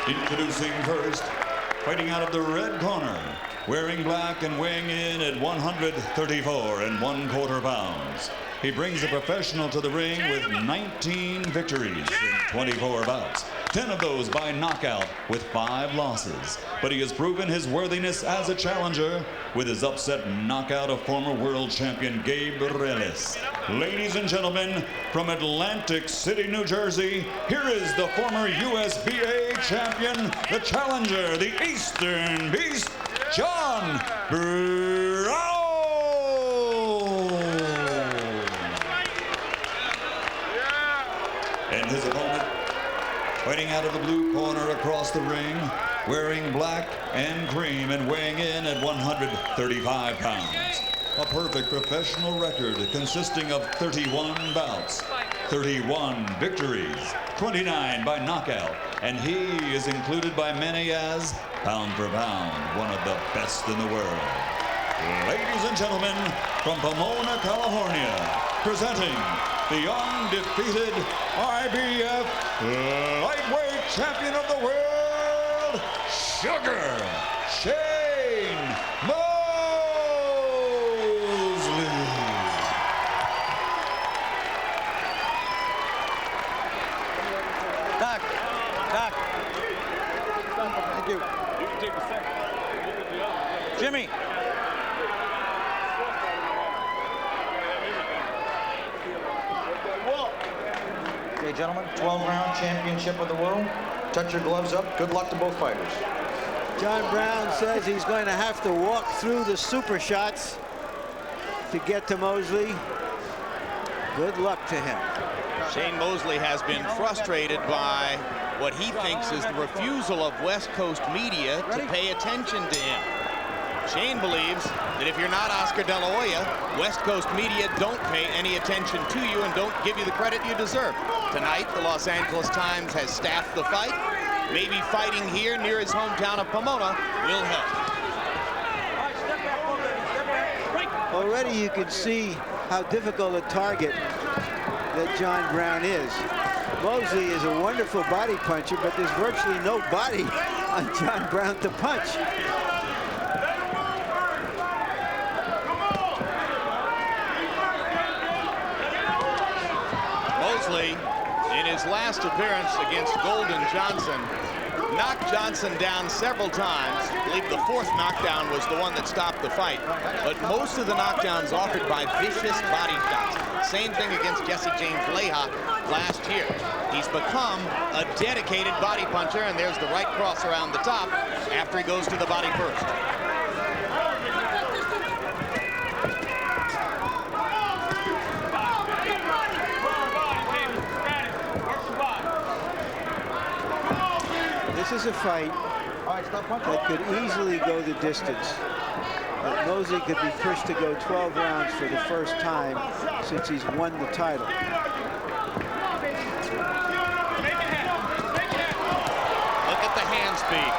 Introducing first, fighting out of the red corner, wearing black and weighing in at 134 1/4 pounds. He brings a professional to the ring with 19 victories in 24 bouts, 10 of those by knockout with 5 losses. But he has proven his worthiness as a challenger with his upset knockout of former world champion Gabe Reles. Ladies and gentlemen, from Atlantic City, New Jersey, here is the former USBA champion, the challenger, the Eastern Beast, John Brown. And his opponent, fighting out of the blue corner across the ring, wearing black and cream and weighing in at 135 pounds. A perfect professional record consisting of 31 bouts, 31 victories, 29 by knockout, and he is included by many as, pound for pound, one of the best in the world. Ladies and gentlemen, from Pomona, California, presenting the undefeated IBF lightweight champion of the world, Sugar Shane Mosley. Doc. Thank you. You can take the second. Jimmy. Okay, gentlemen, 12-round championship of the world. Touch your gloves up. Good luck to both fighters. John Brown says he's going to have to walk through the super shots to get to Mosley. Good luck to him. Shane Mosley has been frustrated by what he thinks is the refusal of West Coast media to pay attention to him. Shane believes that if you're not Oscar De La Hoya, West Coast media don't pay any attention to you and don't give you the credit you deserve. Tonight, the Los Angeles Times has staffed the fight. Maybe fighting here near his hometown of Pomona will help. Already you can see how difficult a target that John Brown is. Mosley is a wonderful body puncher, but there's virtually no body on John Brown to punch. Mosley, in his last appearance against Golden Johnson, knocked Johnson down several times. I believe the 4th knockdown was the one that stopped the fight. But most of the knockdowns offered by vicious body shots. Same thing against Jesse James Leija last year. He's become a dedicated body puncher, and there's the right cross around the top after he goes to the body first. This is a fight that could easily go the distance. But Mosley could be pushed to go 12 rounds for the first time since he's won the title. Look at the hand speed.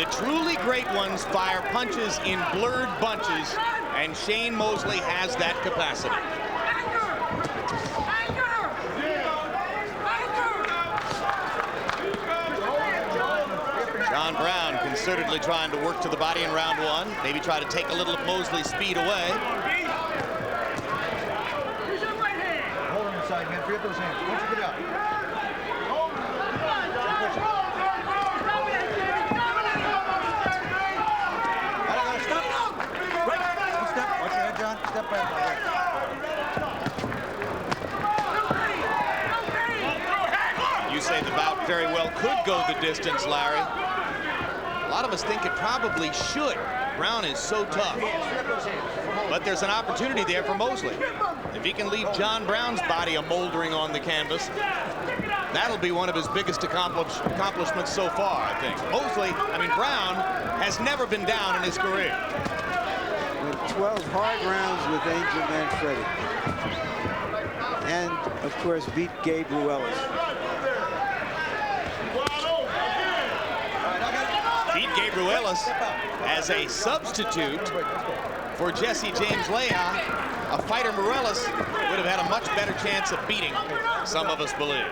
The truly great ones fire punches in blurred bunches, and Shane Mosley has that capacity. John Brown concertedly trying to work to the body in round 1. Maybe try to take a little of Mosley's speed away. Hold on inside, man. Free up those hands. Once you get out. Stop. Right. Step. Watch your head, John. Step back. You say the bout very well could go the distance, Larry. A lot of us think it probably should. Brown is so tough. But there's an opportunity there for Mosley. If he can leave John Brown's body a moldering on the canvas, that'll be one of his biggest accomplishments so far, I think. Brown has never been down in his career. With 12 hard rounds with Angel Manfredi. And, of course, beat Gabe Ruelas. Beat Gabe Ruelas as a substitute for Jesse James Leija, a fighter Ruelas would have had a much better chance of beating, some of us believe.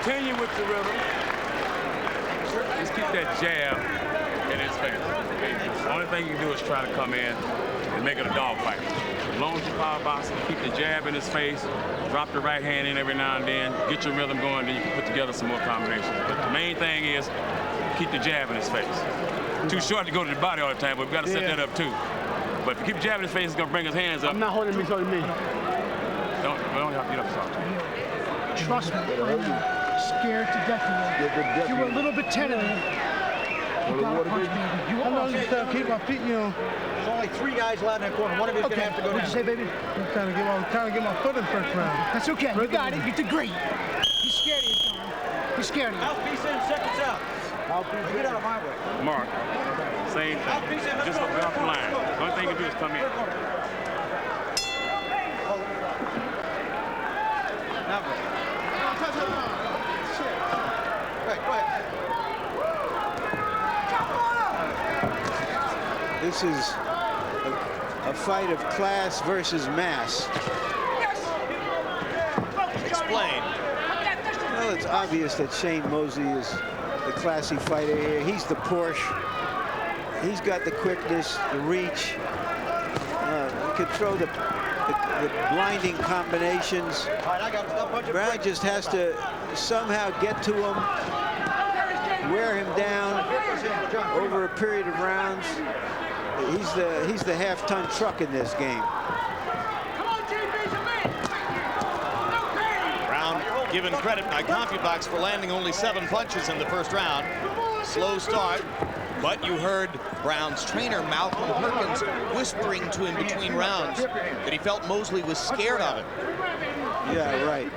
continue with the rhythm. Just keep that jab in his face. Okay? The only thing you can do is try to come in and make it a dogfight. As long as you power boxing, keep the jab in his face, drop the right hand in every now and then, get your rhythm going, then you can put together some more combinations. But the main thing is keep the jab in his face. Too short to go to the body all the time, but we've got to set that up too. But if you keep the jab in his face, he's going to bring his hands up. I'm not holding me, holding me. Don't have to get up soft. Trust me, I'm scared to death of you. You were a little bit tentative. You got to punch me. You almost keep my feet, you know. There's only 3 guys allowed in that corner. One of you's going to have to go down. What'd you say, baby? I'm trying to get my foot in first round. That's okay. You got it. You did great. He's scared of you, John. He's scared of you. Mouthpiece in, seconds out. Get out of my way. Mark, same thing. Just go off the line. The only thing you can do is come in. Now go. Go ahead. This is a fight of class versus mass. Explain. Well, it's obvious that Shane Mosley is the classy fighter here. He's the Porsche. He's got the quickness, the reach. He could throw the blinding combinations. Brown just has to somehow get to him, wear him down over a period of rounds. He's the half-ton truck in this game. Brown given credit by CompuBox for landing only 7 punches in the first round. Slow start, but you heard Brown's trainer, Malcolm Perkins, whispering to him between rounds that he felt Mosley was scared of him. Yeah, right.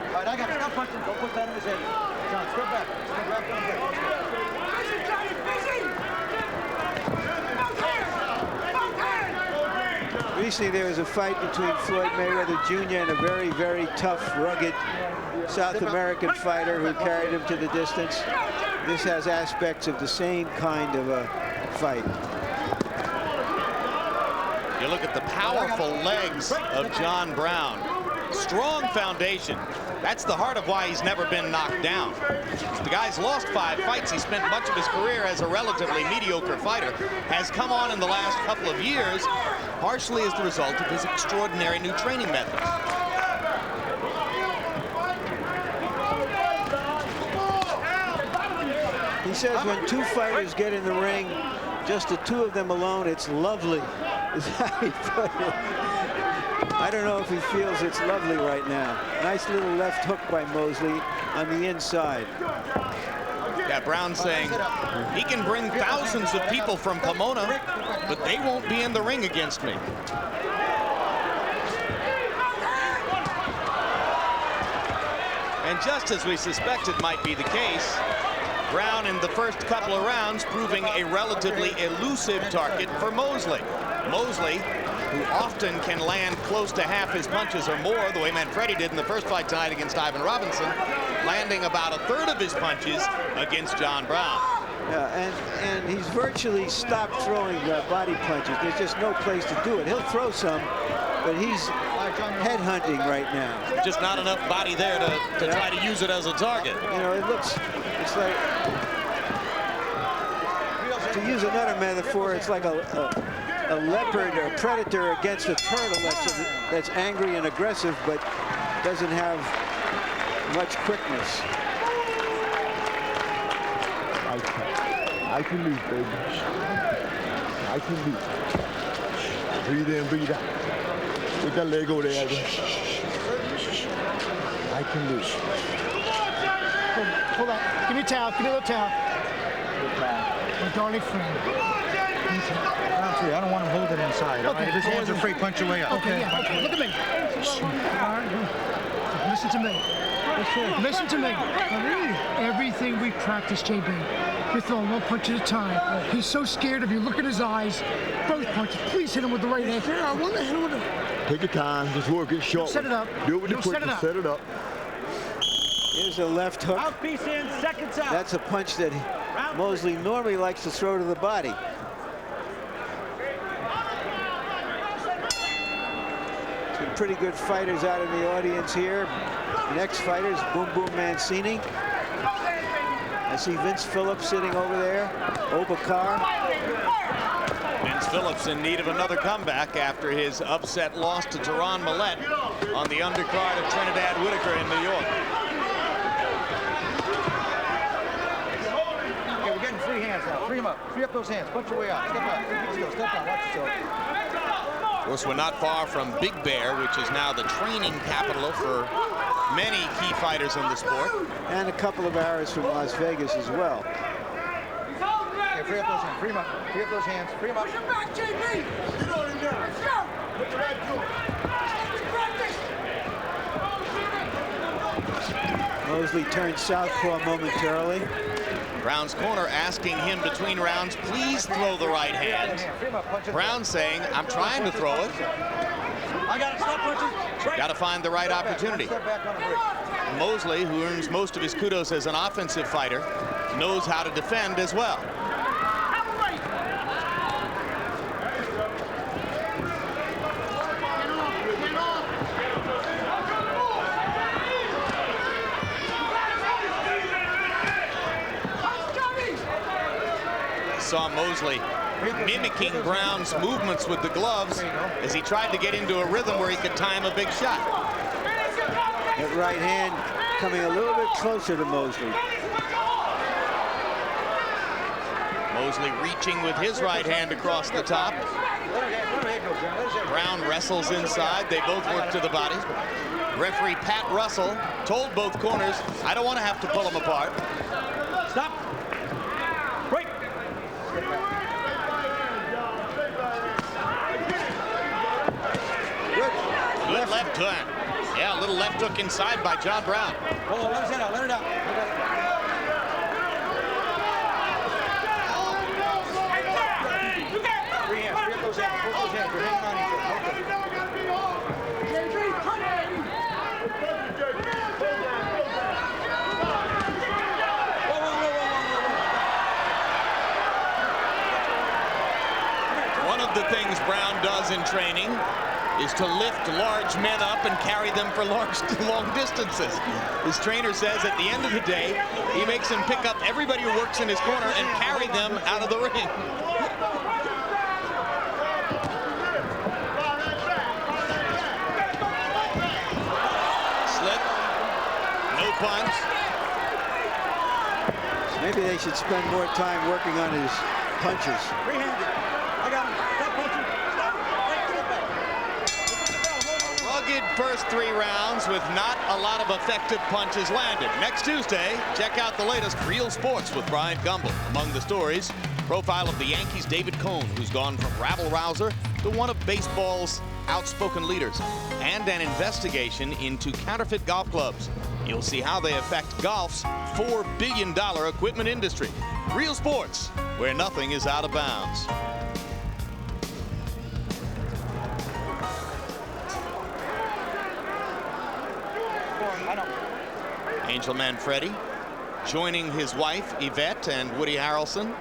All right, I got it. Stop punching. Don't put that in his head. John, step back. Step back down there. Recently, there was a fight between Floyd Mayweather Jr. and a very, very tough, rugged South American fighter who carried him to the distance. This has aspects of the same kind of a fight. You look at the powerful legs of John Brown. Strong foundation. That's the heart of why he's never been knocked down. The guy's lost 5 fights. He spent much of his career as a relatively mediocre fighter. Has come on in the last couple of years, partially as the result of his extraordinary new training methods. He says when 2 fighters get in the ring, just the 2 of them alone, it's lovely, is how he put it. I don't know if he feels it's lovely right now. Nice little left hook by Mosley on the inside. Yeah, Brown saying he can bring thousands of people from Pomona, but they won't be in the ring against me. And just as we suspected might be the case, Brown in the first couple of rounds proving a relatively elusive target for Mosley. Mosley, who often can land close to half his punches or more, the way Manfredi did in the first fight tonight against Ivan Robinson, landing about a third of his punches against John Brown. Yeah, and he's virtually stopped throwing body punches. There's just no place to do it. He'll throw some, but he's headhunting right now. Just not enough body there to try to use it as a target. You know, it's like, to use another metaphor, it's like a leopard or a predator against a turtle that's angry and aggressive, but doesn't have much quickness. I can lose, baby. I can lose. Breathe in, breathe out. Put that leg over there, Ivan. I can lose. Hold on. Give me a towel. Give me a little towel. My darling friend. I don't want him holding it inside. Okay. If his hands are free, punch your way up. Okay, yeah. Okay. Look at me. All right. Listen to me. Listen to me. Everything we practice, JB, you're throwing 1 punch at a time. He's so scared of you. Look at his eyes. Both punches. Please hit him with the right hand. I want to hit him with the... Take your time. Just work it short. Set it up. Do it with the quickness. Set it up. Here's a left hook. Mouthpiece in, seconds out. That's a punch that Mosley normally likes to throw to the body. pretty good fighters out in the audience here. Next fighter is Boom Boom Mancini. I see Vince Phillips sitting over there. Obakar. Vince Phillips in need of another comeback after his upset loss to Teron Millette on the undercard of Trinidad Whitaker in New York. Okay, we're getting free hands now. Free them up. Free up those hands. Punch your way out. Step out. Step out. Watch yourself. Of course, we're not far from Big Bear, which is now the training capital for many key fighters in the sport. And a couple of hours from Las Vegas as well. Okay, free up those hands. Free them up. Free up those hands. Free them up. Push him back, JB. Let's go. Put your right to it. Mosley turned southpaw momentarily. Brown's corner asking him between rounds, please throw the right hand. Brown saying, I'm trying to throw it. I got it. Stop punching. Got to find the right opportunity. Step back on the break. Mosley, who earns most of his kudos as an offensive fighter, knows how to defend as well. Saw Mosley mimicking Brown's movements with the gloves as he tried to get into a rhythm where he could time a big shot. That right hand coming a little bit closer to Mosley. Mosley reaching with his right hand across the top. Brown wrestles inside. They both work to the body. Referee Pat Russell told both corners, I don't want to have to pull them apart. Stop. Break. Good left hook. Yeah, a little left hook inside by John Brown. Hold on, let his head out, let it out. Free hands, free up those hands, put those hands. You're hanging on each other. One of the things Brown does in training is to lift large men up and carry them for long distances. His trainer says at the end of the day, he makes him pick up everybody who works in his corner and carry them out of the ring. Slip. No punch. Maybe they should spend more time working on his punches. Free-handed. I got him. Stop punching. Stop. Rugged first 3 rounds with not a lot of effective punches landed. Next Tuesday, check out the latest Real Sports with Brian Gumbel. Among the stories, profile of the Yankees' David Cone, who's gone from rabble-rouser to one of baseball's outspoken leaders, and an investigation into counterfeit golf clubs. You'll see how they affect golf's $4 billion equipment industry. Real Sports, where nothing is out of bounds. Angel Manfredi joining his wife Yvette and Woody Harrelson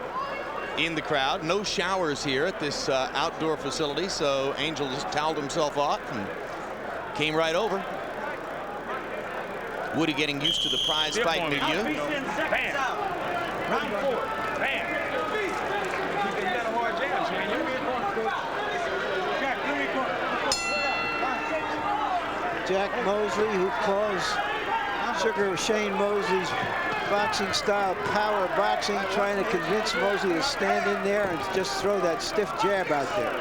in the crowd. No showers here at this outdoor facility, so Angel just toweled himself off and came right over. Woody getting used to the prize fight milieu. Round 4. Bam. You got a hard jab, Shane. Jack Mosley, who calls Sugar Shane Mosley's boxing style power boxing, trying to convince Mosley to stand in there and just throw that stiff jab out there.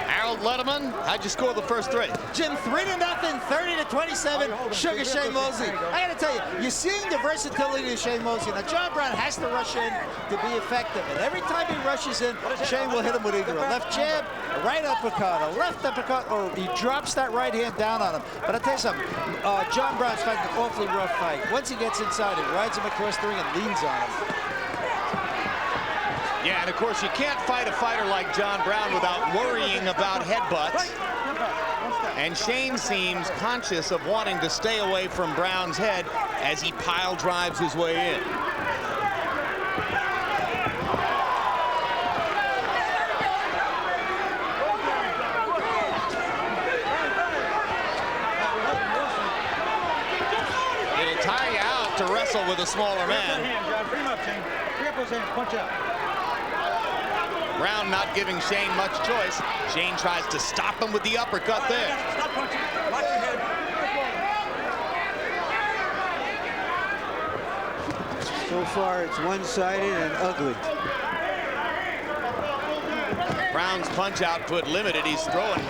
Harold Letterman, how'd you score the first 3? Jim, 3-0, 30-27, Sugar Shane Mosley. I got to tell you, you're seeing the versatility of Shane Mosley. Now, John Brown has to rush in to be effective, and every time he rushes in, Shane will hit him with either a left jab, a right uppercut, a left uppercut, or he drops that right hand down on him. But I'll tell you something, John Brown's fighting an awfully rough fight. Once he gets inside, he rides him across the ring and leans on him. Yeah, and of course, you can't fight a fighter like John Brown without worrying about headbutts. And Shane seems conscious of wanting to stay away from Brown's head as he pile drives his way in. the smaller man. Free him up, Shane. Free up those hands. Punch out. Brown not giving Shane much choice. Shane tries to stop him with the uppercut there. Stop punching. Watch your head. So far, it's one-sided and ugly. Brown's punch output limited. He's throwing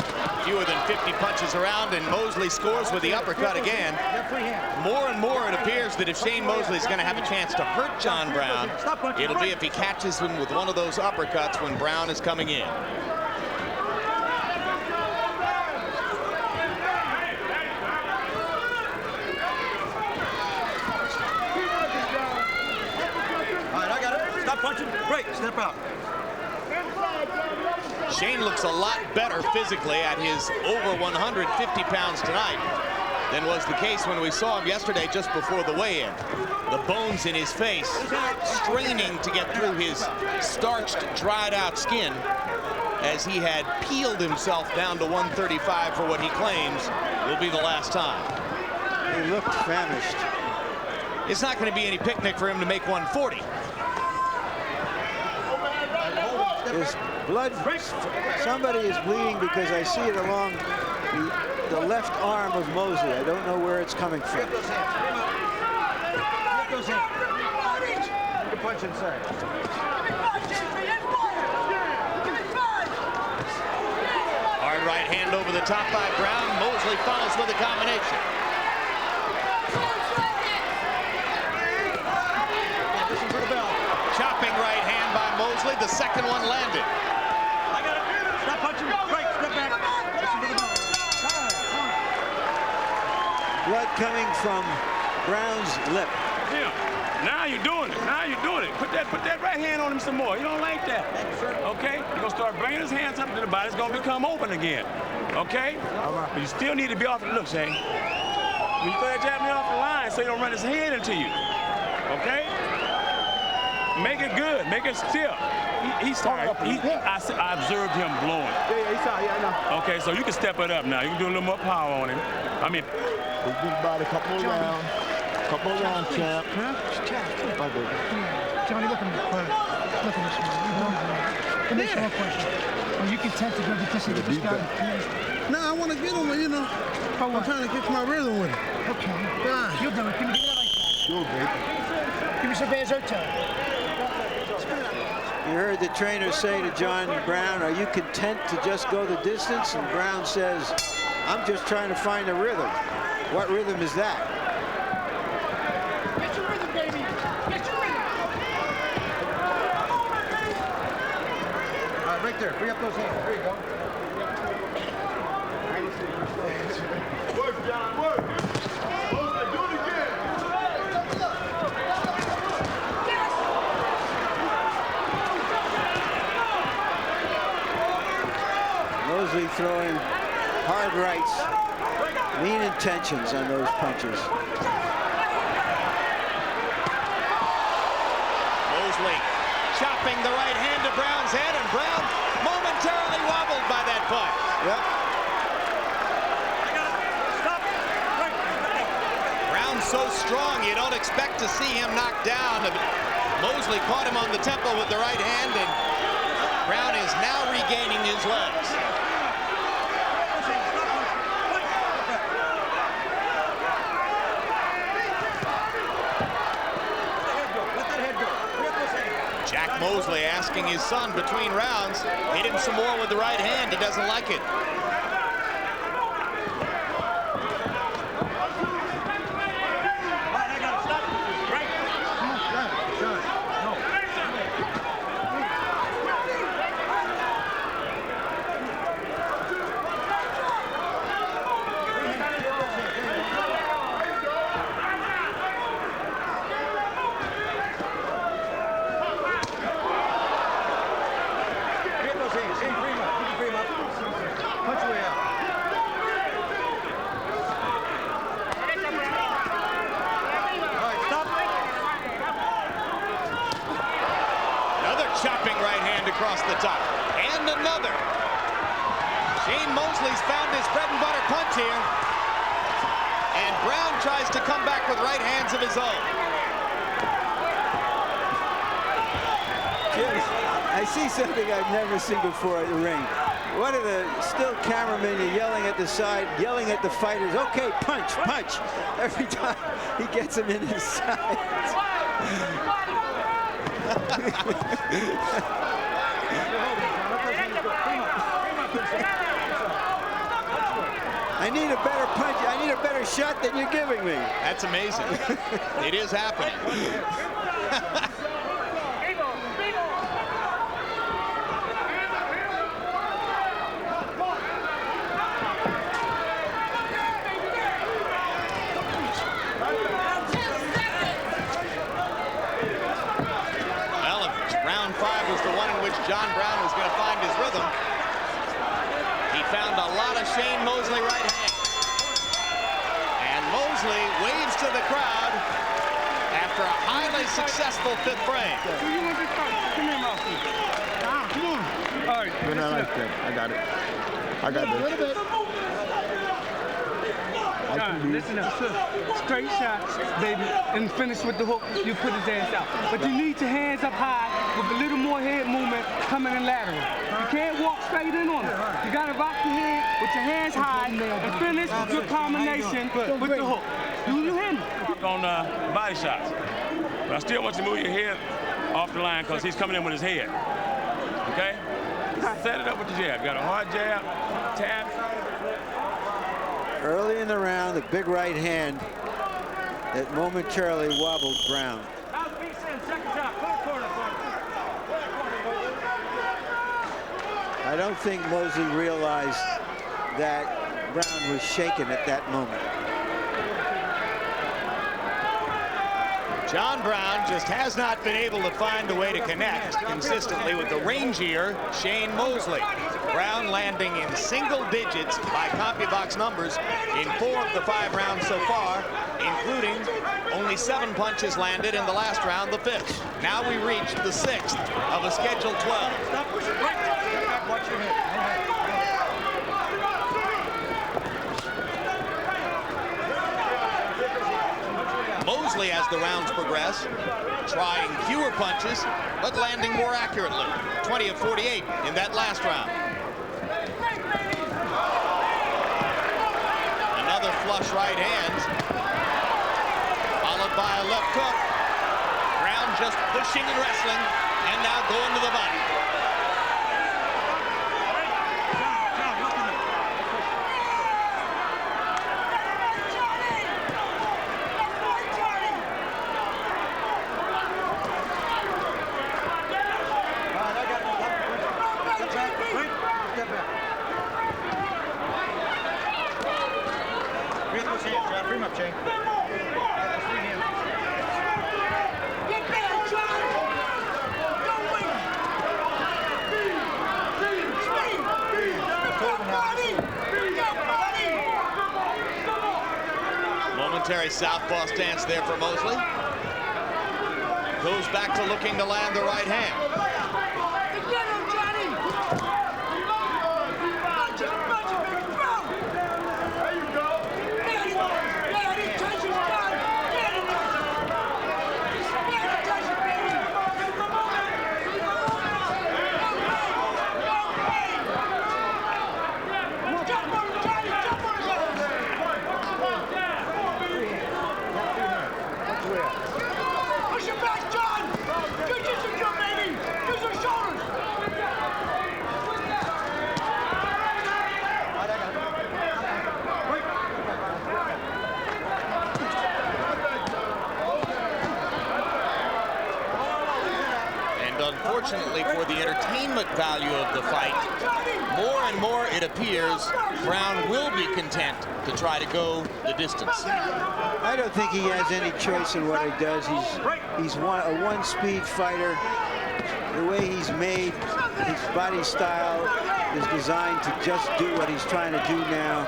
fewer than 50 punches around, and Mosley scores with the uppercut again. More and more it appears that if Shane Mosley's going to have a chance to hurt John Brown, it'll be if he catches him with one of those uppercuts when Brown is coming in. All right, I got it. Stop punching. Break. Step out. Shane looks a lot better physically at his over 150 pounds tonight than was the case when we saw him yesterday just before the weigh-in. The bones in his face straining to get through his starched, dried-out skin as he had peeled himself down to 135 for what he claims will be the last time. He looked famished. It's not going to be any picnic for him to make 140. His blood, somebody is bleeding because I see it along the left arm of Mosley. I don't know where it's coming from. Punch inside. Hard right hand over the top by Brown. Mosley follows with a combination. Chopping right hand by Mosley. The second one landed. I got it. Stop punching. Break. Step back. Listen to the bell. Blood coming from Brown's lip. Yeah. Now you're doing it. Now you're doing it. Put that right hand on him some more. You don't like that. Okay? You're going to start bringing his hands up to the body. It's going to become open again. Okay? But you still need to be off the look, Shane. When you throw that jab off the line so you don't run his head into you. Okay? Make it good. Make it still. He's sorry. I observed him blowing. Yeah, he's out. Yeah, I know. Okay, so you can step it up now. You can do a little more power on him. I mean, He's been about a couple of rounds. Couple of rounds, champ. My baby. Johnny, look at me. Look at this man. Let me ask you one question. Are you content to go to this guy? No, I want to get him, you know. I'm trying to catch my rhythm with him. Okay. Yeah. You'll do it. Give me that like that. Sure, baby. Give me some Banzerto. You heard the trainer say to John Brown, are you content to just go the distance? And Brown says, I'm just trying to find a rhythm. What rhythm is that? Get your rhythm, baby. Get your rhythm. All right, right there. Free up those hands. There you go. Work, John, work. Okay, do it again. Mosley throwing hard rights, mean intentions on those punches. Mosley chopping the right hand to Brown's head, and Brown momentarily wobbled by that punch. Yep. Brown's so strong, you don't expect to see him knocked down. Mosley caught him on the temple with the right hand, and Brown is now regaining his legs. Jack Mosley asking his son between rounds, hit him some more with the right hand. He doesn't like it. Chopping right hand across the top. And another. Shane Mosley's found his bread and butter punch here. And Brown tries to come back with right hands of his own. Jim, I see something I've never seen before in the ring. One of the still cameramen are yelling at the side, yelling at the fighters, okay, punch, punch, every time he gets him in his sides. I need a better punch. I need a better shot than you're giving me. That's amazing. It is happening. Well, round 5 was the one in which John Brown was going to find his rhythm. He found a lot of Shane Mosley right hand. And Mosley waves to the crowd after a highly successful 5th frame. So you want to fight? Come here, Mosley. Come on. All right. Good night, like that. I got it. I got this. John, listen up. Straight shots, baby, and finish with the hook. You put his ass out. But you need your hands up high with a little more head movement coming in lateral. You can't walk straight in on it. You got to rock your head with your hands high and finish your combination with the hook. You hear me? On body shots. But I still want you to move your head off the line because he's coming in with his head. Okay? Set it up with the jab. You got a hard jab, tap. Early in the round, the big right hand that momentarily wobbled Brown. I don't think Mosley realized that Brown was shaken at that moment. John Brown just has not been able to find a way to connect consistently with the rangier Shane Mosley. Brown landing in single digits by CompuBox numbers in 4 of the 5 rounds so far, including only 7 punches landed in the last round, the 5th. Now we reach the 6th of a scheduled 12. Mosley, as the rounds progress, trying fewer punches, but landing more accurately. 20 of 48 in that last round. Another flush right hand, followed by a left hook. Brown just pushing and wrestling, and now going to the body. Momentary southpaw stance there for Mosley. Goes back to looking to land the right hand. Unfortunately for the entertainment value of the fight, more and more it appears Brown will be content to try to go the distance. I don't think he has any choice in what he does. He's a one-speed fighter. The way he's made, his body style is designed to just do what he's trying to do now.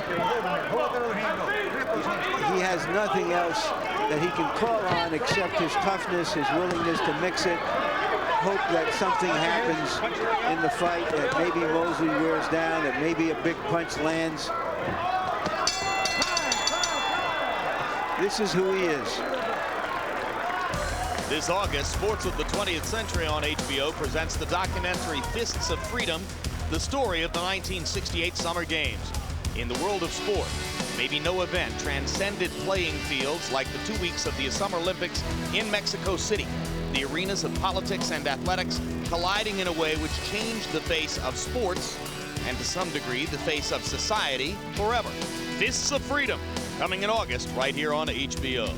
He has nothing else that he can call on except his toughness, his willingness to mix it. Hope that something happens in the fight, that maybe Mosley wears down, that maybe a big punch lands. This is who he is. This August, Sports of the 20th Century on HBO presents the documentary Fists of Freedom, the story of the 1968 Summer Games. In the world of sport, maybe no event transcended playing fields like the 2 weeks of the Summer Olympics in Mexico City. The arenas of politics and athletics colliding in a way which changed the face of sports and to some degree the face of society forever. Fists of Freedom, coming in August right here on HBO.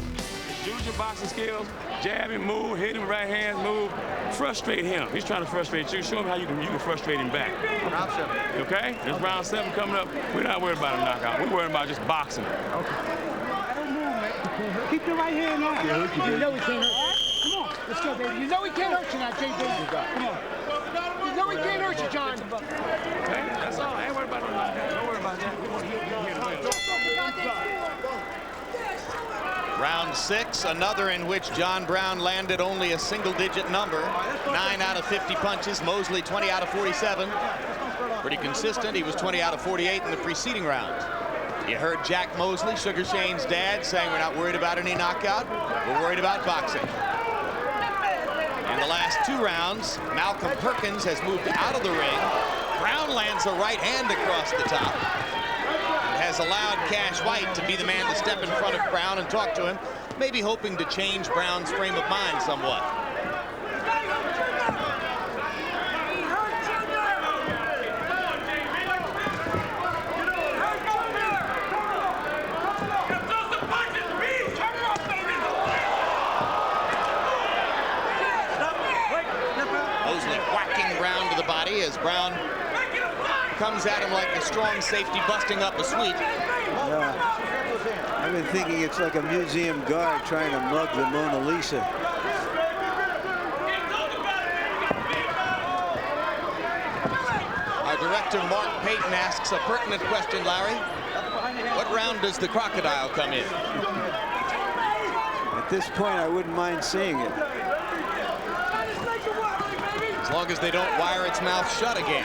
Use your boxing skills, jab him, move, hit him right hand, move, frustrate him. He's trying to frustrate you. Show him how you can frustrate him back. Round 7. Okay? There's round 7 coming up. We're not worried about a knockout. We're worried about just boxing. Keep your right hand on. You know he can't hurt you. Come on, let's go, baby. You know he can't hurt you now, JB. Come on. You know he can't hurt you, John. Okay? That's all. I ain't worried about no knockout. Don't worry about that. We want to hit him. Round 6, another in which John Brown landed only a single-digit number. 9 out of 50 punches. Mosley 20 out of 47. Pretty consistent. He was 20 out of 48 in the preceding round. You heard Jack Mosley, Sugar Shane's dad, saying we're not worried about any knockout. We're worried about boxing. In the last 2 rounds, Malcolm Perkins has moved out of the ring. Brown lands a right hand across the top. Has allowed Cash White to be the man to step in front of Brown and talk to him, maybe hoping to change Brown's frame of mind somewhat. Mosley whacking Brown to the body as Brown comes at him like a strong safety busting up a sweep. I've been thinking it's like a museum guard trying to mug the Mona Lisa. Our director, Mark Payton, asks a pertinent question, Larry. What round does the crocodile come in? At this point, I wouldn't mind seeing it. As long as they don't wire its mouth shut again.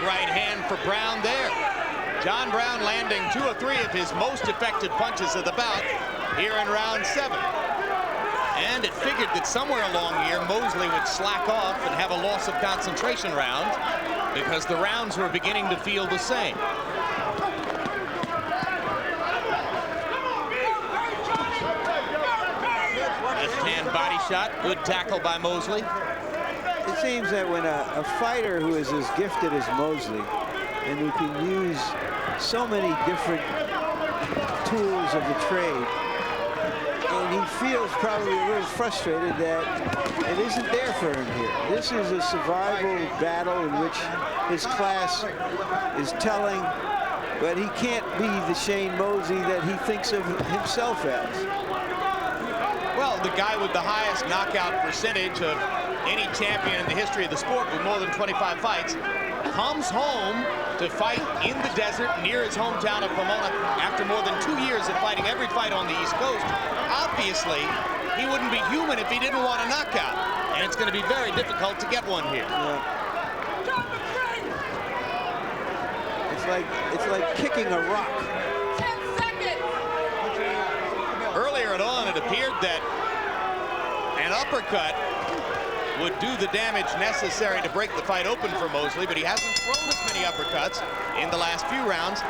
Right hand for Brown there. John Brown landing 2 or 3 of his most effective punches of the bout here in round 7. And it figured that somewhere along here Mosley would slack off and have a loss of concentration round because the rounds were beginning to feel the same. Left hand body shot, good tackle by Mosley. It seems that when a fighter who is as gifted as Mosley and who can use so many different tools of the trade, and he feels probably a little frustrated that it isn't there for him here. This is a survival battle in which his class is telling, but he can't be the Shane Mosley that he thinks of himself as. Well, the guy with the highest knockout percentage of any champion in the history of the sport with more than 25 fights comes home to fight in the desert near his hometown of Pomona after more than 2 years of fighting every fight on the East Coast. Obviously, he wouldn't be human if he didn't want a knockout, and it's going to be very difficult to get one here. Yeah. It's like kicking a rock. 10 seconds. Earlier on, it appeared that an uppercut would do the damage necessary to break the fight open for Mosley, but he hasn't thrown as many uppercuts in the last few rounds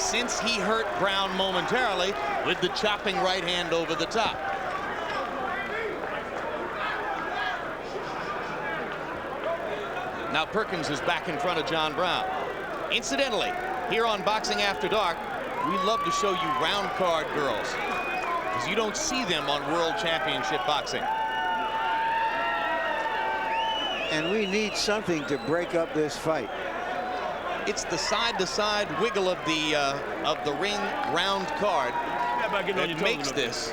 since he hurt Brown momentarily with the chopping right hand over the top. Now Perkins is back in front of John Brown. Incidentally, here on Boxing After Dark, we love to show you round card girls, because you don't see them on World Championship Boxing. And we need something to break up this fight. It's the side-to-side wiggle of the ring round card that makes this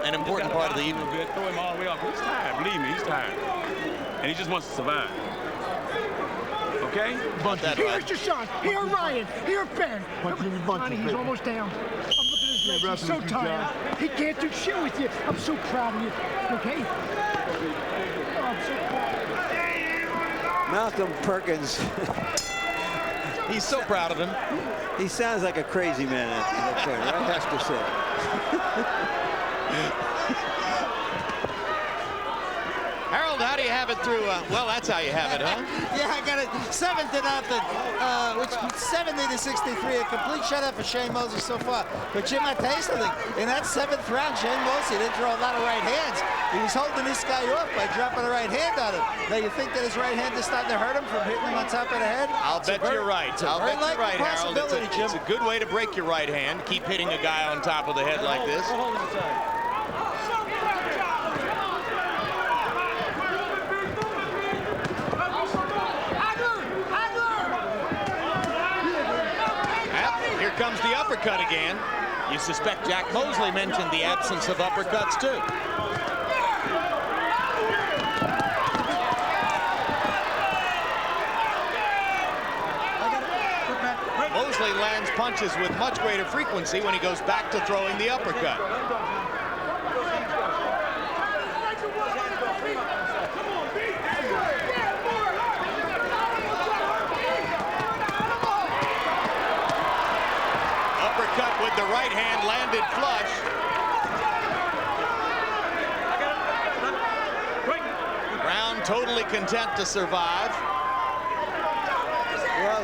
an important part of the evening. Throw him all the way off. He's tired. Believe me, he's tired. And he just wants to survive. Okay? Here's Deshaun. Here, Ryan. Here, Ben. Johnny, he's almost down. I'm looking at his legs. He's so tired. He can't do shit with you. I'm so proud of you. Okay? Oh, I'm so proud of you. Malcolm Perkins He's so proud of him. He sounds like a crazy man in that corner, I have to say. Harold, how do you have it through? Well, that's how you have it, huh? Yeah, I got it 7-0, which 70-63. A complete shutout for Shane Mosley so far. But Jim, I tell you something. In that 7th round, Shane Mosley didn't throw a lot of right hands. He was holding this guy off by dropping a right hand on him. Now, you think that his right hand is starting to hurt him from hitting him on top of the head? I'll bet you're right. I'll bet you're right, Harold. It's a good way to break your right hand. Keep hitting a guy on top of the head like this. Here comes the uppercut again. You suspect Jack Mosley mentioned the absence of uppercuts, too. Mosley lands punches with much greater frequency when he goes back to throwing the uppercut. Uppercut with the right hand landed flush. Brown totally content to survive. Well,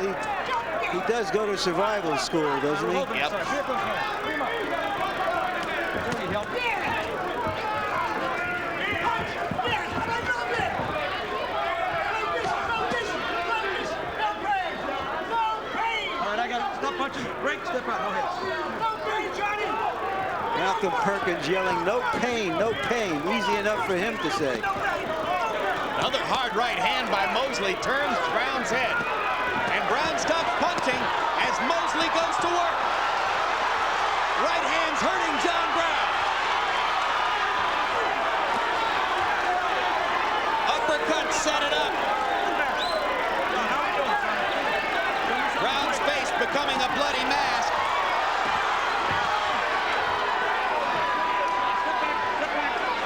he does go to survival school, doesn't he? Yep. Malcolm Perkins yelling, no pain, no pain. Easy enough for him to say. Another hard right hand by Mosley turns Brown's head. And Brown stops punching as Mosley goes to work. Right hand's hurting John Brown. Uppercut set it up. Brown's face becoming a bloody mask.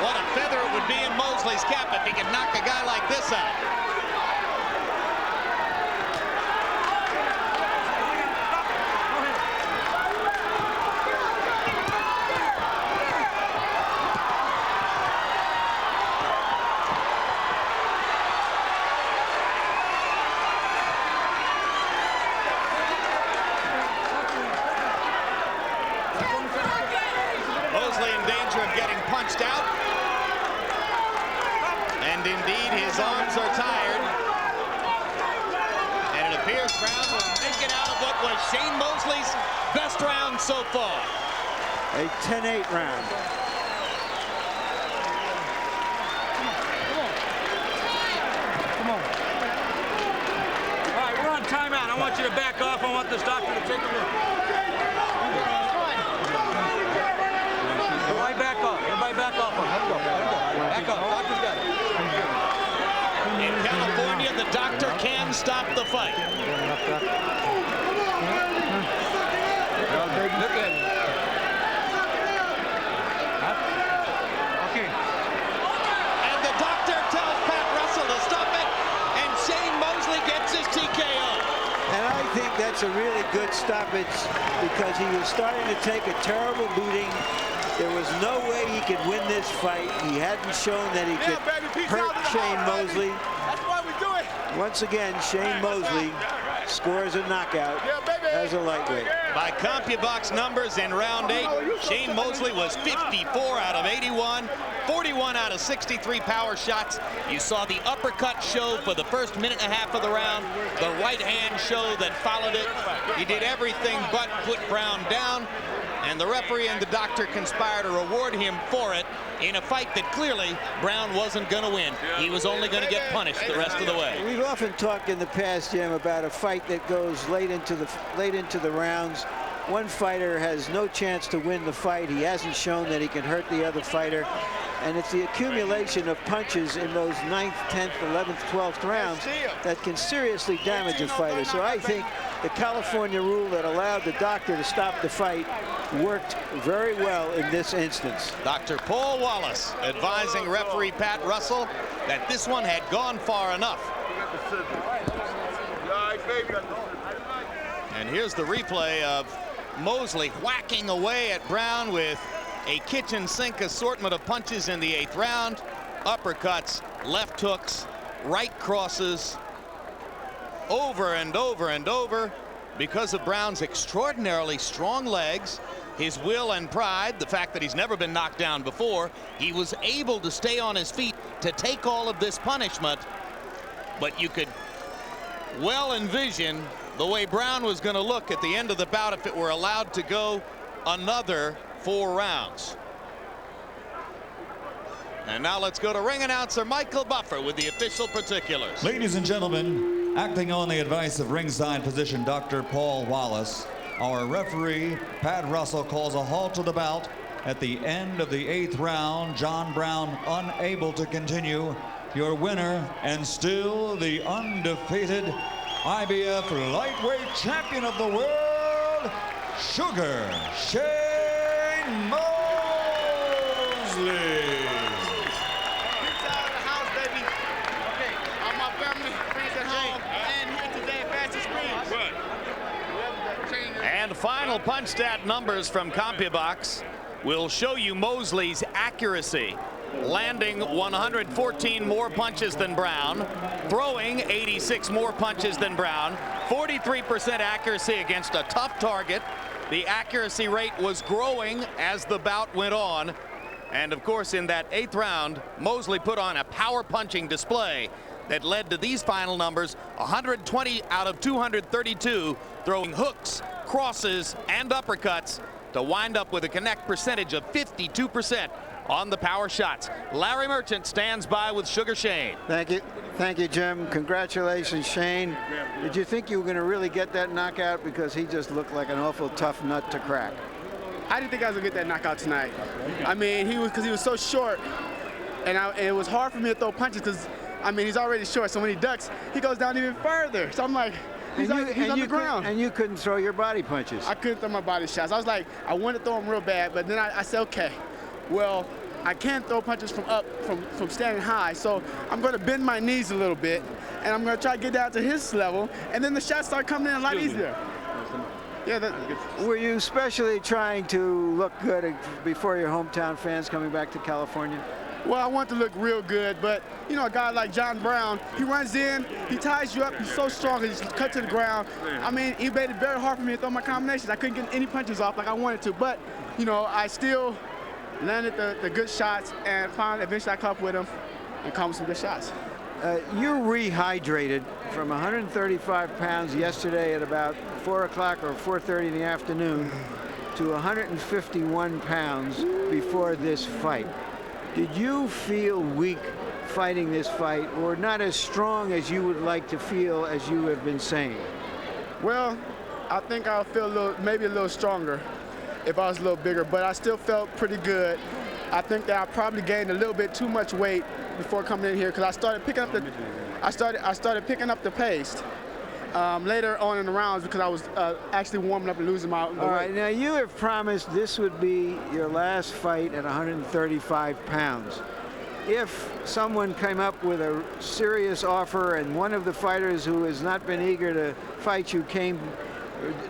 What a feather it would be in Mosley's cap if he could knock a guy like this out. Mosley in danger of getting punched out. And indeed, his arms are tired. And it appears Brown was taken out of what was Shane Mosley's best round so far. A 10-8 round. Come on. All right, we're on timeout. I want you to back off. I want this doctor to take a look. Everybody back off. Everybody back off. Let's go. Back off. Doctor's got it. In California, the doctor can stop the fight. Look at it. Okay. And the doctor tells Pat Russell to stop it, and Shane Mosley gets his TKO. And I think that's a really good stoppage because he was starting to take a terrible beating. There was no way he could win this fight. He hadn't shown that he could hurt Shane Mosley. That's why we do it. Once again, Shane Mosley scores a knockout as a lightweight. By CompuBox numbers in round 8, Shane Mosley was 54 out of 81, 41 out of 63 power shots. You saw the uppercut show for the first minute and a half of the round, the right hand show that followed it. He did everything but put Brown down, and the referee and the doctor conspired to reward him for it in a fight that clearly Brown wasn't going to win. He was only going to get punished the rest of the way. We've often talked in the past, Jim, about a fight that goes late into the rounds. One fighter has no chance to win the fight. He hasn't shown that he can hurt the other fighter. And it's the accumulation of punches in those 9th, 10th, 11th, 12th rounds that can seriously damage a fighter. So I think the California rule that allowed the doctor to stop the fight worked very well in this instance. Dr. Paul Wallace advising referee Pat Russell that this one had gone far enough. And here's the replay of Mosley whacking away at Brown with a kitchen sink assortment of punches in the 8th round. Uppercuts, left hooks, right crosses, over and over and over. Because of Brown's extraordinarily strong legs, his will and pride, the fact that he's never been knocked down before, he was able to stay on his feet to take all of this punishment. But you could well envision the way Brown was going to look at the end of the bout if it were allowed to go another 4 rounds. And now let's go to ring announcer Michael Buffer with the official particulars. Ladies and gentlemen, acting on the advice of ringside physician Dr. Paul Wallace, our referee Pat Russell calls a halt to the bout at the end of the 8th round. John Brown unable to continue. Your winner and still the undefeated IBF lightweight champion of the world, Sugar Shane Mosley. And final punch stat numbers from CompuBox will show you Mosley's accuracy. Landing 114 more punches than Brown, throwing 86 more punches than Brown, 43% accuracy against a tough target. The accuracy rate was growing as the bout went on. And of course, in that 8th round, Mosley put on a power punching display that led to these final numbers: 120 out of 232, throwing hooks, crosses, and uppercuts to wind up with a connect percentage of 52% on the power shots. Larry Merchant stands by with Sugar Shane. Thank you. Thank you, Jim. Congratulations, Shane. Did you think you were going to really get that knockout? Because he just looked like an awful tough nut to crack. I didn't think I was going to get that knockout tonight. I mean, because he was so short, and it was hard for me to throw punches because, I mean, he's already short. So when he ducks, he goes down even further. So I'm like, he's on the ground. And you couldn't throw your body punches. I couldn't throw my body shots. I was like, I wanted to throw them real bad, but then I said, okay, well, I can't throw punches from standing high, so I'm going to bend my knees a little bit, and I'm going to try to get down to his level, and then the shots start coming in a lot easier. Yeah. Were you especially trying to look good before your hometown fans coming back to California? Well, I want to look real good, but, you know, a guy like John Brown, he runs in, he ties you up, he's so strong, he just cut to the ground. I mean, he made it very hard for me to throw my combinations. I couldn't get any punches off like I wanted to, but, you know, I still landed the good shots, and eventually I caught up with him and caught some good shots. You rehydrated from 135 pounds yesterday at about 4 o'clock or 4:30 in the afternoon to 151 pounds before this fight. Did you feel weak fighting this fight, or not as strong as you would like to feel, as you have been saying? Well, I think I'll feel maybe a little stronger if I was a little bigger, but I still felt pretty good. I think that I probably gained a little bit too much weight before coming in here because I started picking up the pace later on in the rounds because I was actually warming up and losing my weight. All right, now you have promised this would be your last fight at 135 pounds. If someone came up with a serious offer and one of the fighters who has not been eager to fight you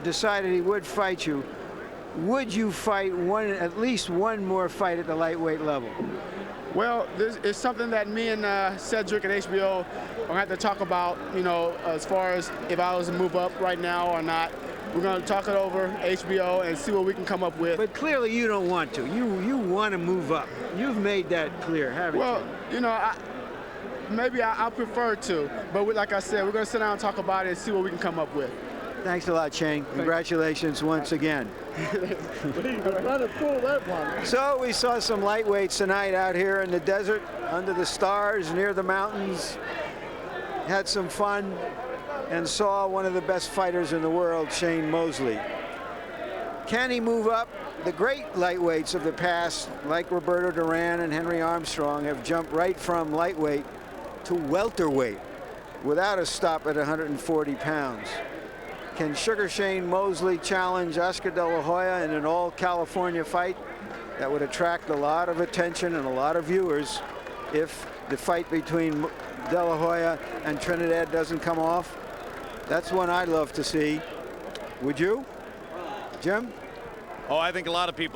decided he would fight you, would you fight at least one more fight at the lightweight level? Well, this is something that me and Cedric and HBO are going to have to talk about, you know, as far as if I was to move up right now or not. We're going to talk it over, HBO, and see what we can come up with. But clearly you don't want to. You want to move up. You've made that clear, haven't you? Well, you know, maybe I prefer to. But like I said, we're going to sit down and talk about it and see what we can come up with. Thanks a lot, Shane. Congratulations once again. So we saw some lightweights tonight out here in the desert, under the stars, near the mountains. Had some fun and saw one of the best fighters in the world, Shane Mosley. Can he move up? The great lightweights of the past, like Roberto Duran and Henry Armstrong, have jumped right from lightweight to welterweight without a stop at 140 pounds. Can Sugar Shane Mosley challenge Oscar De La Hoya in an all-California fight? That would attract a lot of attention and a lot of viewers if the fight between De La Hoya and Trinidad doesn't come off. That's one I'd love to see. Would you, Jim? Oh, I think a lot of people